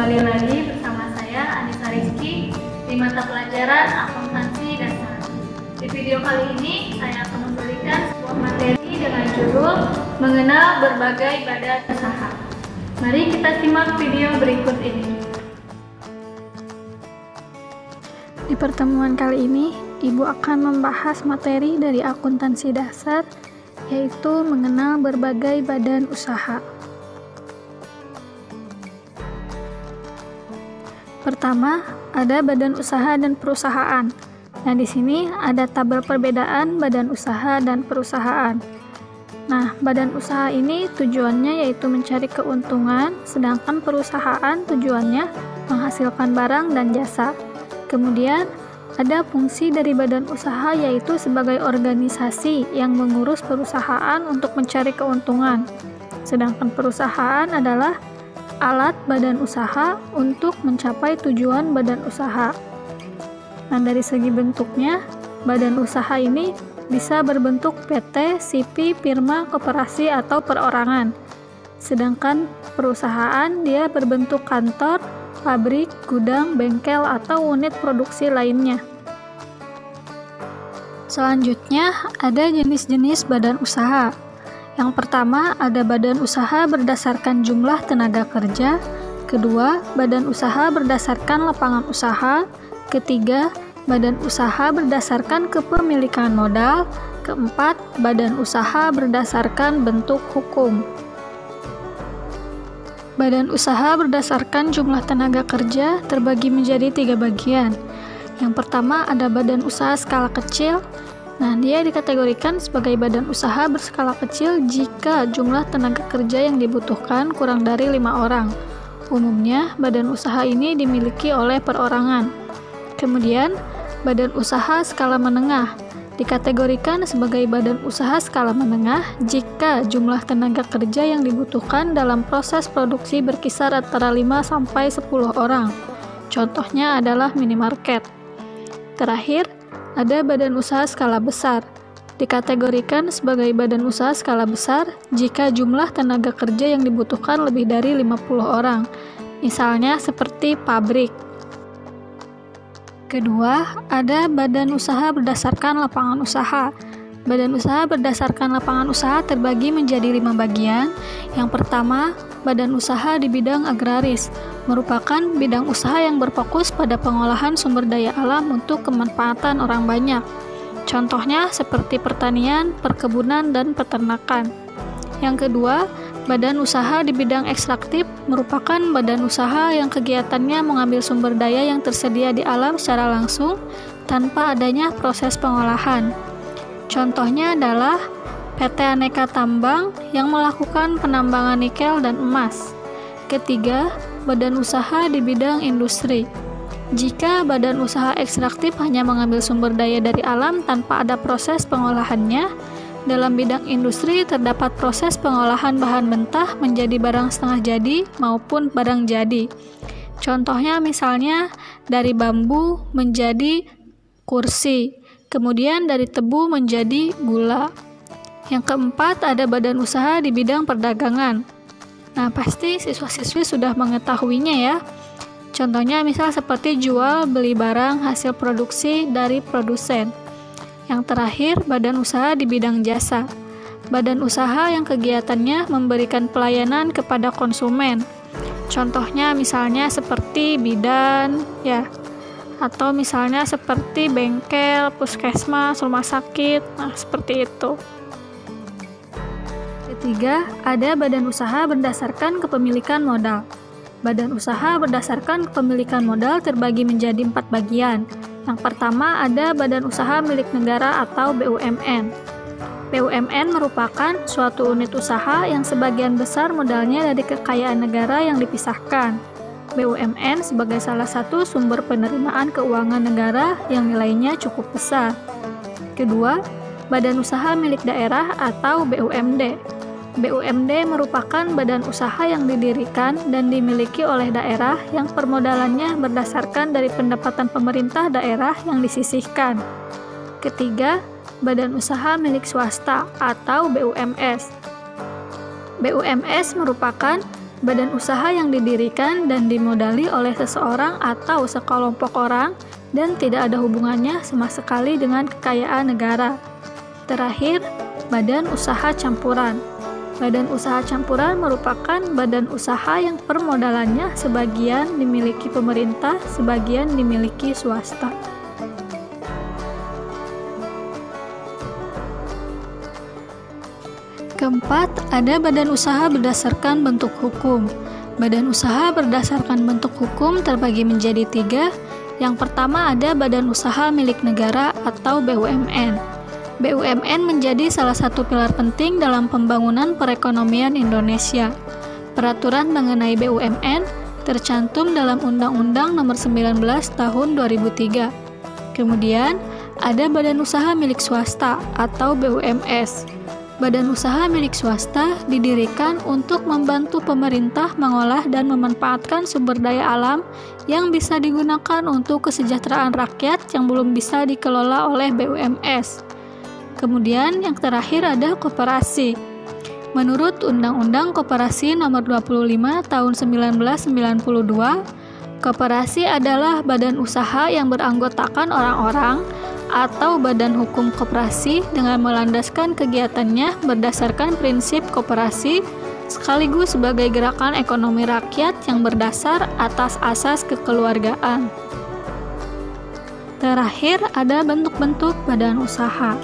Kembali lagi bersama saya Anissa Rizky di mata pelajaran Akuntansi Dasar. Di video kali ini saya akan memberikan sebuah materi dengan judul Mengenal Berbagai Badan Usaha. Mari kita simak video berikut ini. Di pertemuan kali ini, Ibu akan membahas materi dari akuntansi dasar, yaitu mengenal berbagai badan usaha. Pertama, ada badan usaha dan perusahaan. Nah, di sini ada tabel perbedaan badan usaha dan perusahaan. Nah, badan usaha ini tujuannya yaitu mencari keuntungan, sedangkan perusahaan tujuannya menghasilkan barang dan jasa. Kemudian, ada fungsi dari badan usaha yaitu sebagai organisasi yang mengurus perusahaan untuk mencari keuntungan. Sedangkan perusahaan adalah alat badan usaha untuk mencapai tujuan badan usaha. Nah, dari segi bentuknya, badan usaha ini bisa berbentuk PT, SIPI, firma, koperasi, atau perorangan. Sedangkan perusahaan dia berbentuk kantor, pabrik, gudang, bengkel, atau unit produksi lainnya. Selanjutnya, ada jenis-jenis badan usaha. Yang pertama, ada badan usaha berdasarkan jumlah tenaga kerja. Kedua, badan usaha berdasarkan lapangan usaha. Ketiga, badan usaha berdasarkan kepemilikan modal. Keempat, badan usaha berdasarkan bentuk hukum. Badan usaha berdasarkan jumlah tenaga kerja terbagi menjadi 3 bagian. Yang pertama, ada badan usaha skala kecil. Nah, dia dikategorikan sebagai badan usaha berskala kecil jika jumlah tenaga kerja yang dibutuhkan kurang dari 5 orang. Umumnya, badan usaha ini dimiliki oleh perorangan. Kemudian, badan usaha skala menengah dikategorikan sebagai badan usaha skala menengah jika jumlah tenaga kerja yang dibutuhkan dalam proses produksi berkisar antara 5-10 orang. Contohnya adalah minimarket. Terakhir, ada badan usaha skala besar, dikategorikan sebagai badan usaha skala besar jika jumlah tenaga kerja yang dibutuhkan lebih dari 50 orang, misalnya seperti pabrik. Kedua, ada badan usaha berdasarkan lapangan usaha. Badan usaha berdasarkan lapangan usaha terbagi menjadi 5 bagian. Yang pertama, badan usaha di bidang agraris, merupakan bidang usaha yang berfokus pada pengolahan sumber daya alam untuk kemanfaatan orang banyak. Contohnya seperti pertanian, perkebunan, dan peternakan. Yang kedua, badan usaha di bidang ekstraktif merupakan badan usaha yang kegiatannya mengambil sumber daya yang tersedia di alam secara langsung tanpa adanya proses pengolahan. Contohnya adalah PT Aneka Tambang yang melakukan penambangan nikel dan emas. Ketiga, badan usaha di bidang industri. Jika badan usaha ekstraktif hanya mengambil sumber daya dari alam tanpa ada proses pengolahannya, dalam bidang industri terdapat proses pengolahan bahan mentah menjadi barang setengah jadi maupun barang jadi. Contohnya misalnya dari bambu menjadi kursi, kemudian dari tebu menjadi gula. Yang keempat, ada badan usaha di bidang perdagangan. Nah, pasti siswa-siswi sudah mengetahuinya ya. Contohnya misal seperti jual beli barang hasil produksi dari produsen. Yang terakhir, badan usaha di bidang jasa. Badan usaha yang kegiatannya memberikan pelayanan kepada konsumen. Contohnya misalnya seperti bidan, ya. Atau misalnya seperti bengkel, puskesmas, rumah sakit. Nah, seperti itu. Ketiga, ada badan usaha berdasarkan kepemilikan modal. Badan usaha berdasarkan kepemilikan modal terbagi menjadi 4 bagian. Yang pertama, ada badan usaha milik negara atau BUMN. BUMN merupakan suatu unit usaha yang sebagian besar modalnya dari kekayaan negara yang dipisahkan. BUMN sebagai salah satu sumber penerimaan keuangan negara yang nilainya cukup besar. Kedua, badan usaha milik daerah atau BUMD. BUMD merupakan badan usaha yang didirikan dan dimiliki oleh daerah yang permodalannya berdasarkan dari pendapatan pemerintah daerah yang disisihkan. Ketiga, badan usaha milik swasta atau BUMS. BUMS merupakan badan usaha yang didirikan dan dimodali oleh seseorang atau sekelompok orang dan tidak ada hubungannya sama sekali dengan kekayaan negara. Terakhir, badan usaha campuran. Badan usaha campuran merupakan badan usaha yang permodalannya sebagian dimiliki pemerintah, sebagian dimiliki swasta. Keempat, ada badan usaha berdasarkan bentuk hukum. Badan usaha berdasarkan bentuk hukum terbagi menjadi 3. Yang pertama ada badan usaha milik negara atau BUMN. BUMN menjadi salah satu pilar penting dalam pembangunan perekonomian Indonesia. Peraturan mengenai BUMN tercantum dalam Undang-Undang Nomor 19 Tahun 2003. Kemudian, ada badan usaha milik swasta atau BUMS. Badan usaha milik swasta didirikan untuk membantu pemerintah mengolah dan memanfaatkan sumber daya alam yang bisa digunakan untuk kesejahteraan rakyat yang belum bisa dikelola oleh BUMS. Kemudian yang terakhir ada koperasi. Menurut Undang-Undang Koperasi Nomor 25 Tahun 1992, koperasi adalah badan usaha yang beranggotakan orang-orang atau badan hukum koperasi dengan melandaskan kegiatannya berdasarkan prinsip koperasi sekaligus sebagai gerakan ekonomi rakyat yang berdasar atas asas kekeluargaan. Terakhir ada bentuk-bentuk badan usaha.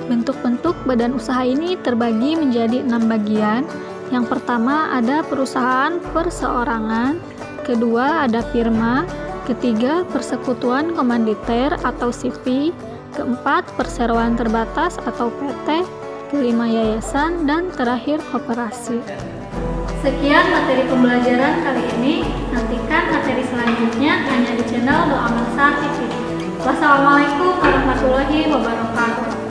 Bentuk-bentuk badan usaha ini terbagi menjadi 6 bagian. Yang pertama ada perusahaan perseorangan, kedua ada firma, ketiga persekutuan komanditer atau CV, keempat perseroan terbatas atau PT, kelima yayasan, dan terakhir koperasi. Sekian materi pembelajaran kali ini. Nantikan materi selanjutnya hanya di channel Doa Mansa TV. Wassalamualaikum warahmatullahi wabarakatuh.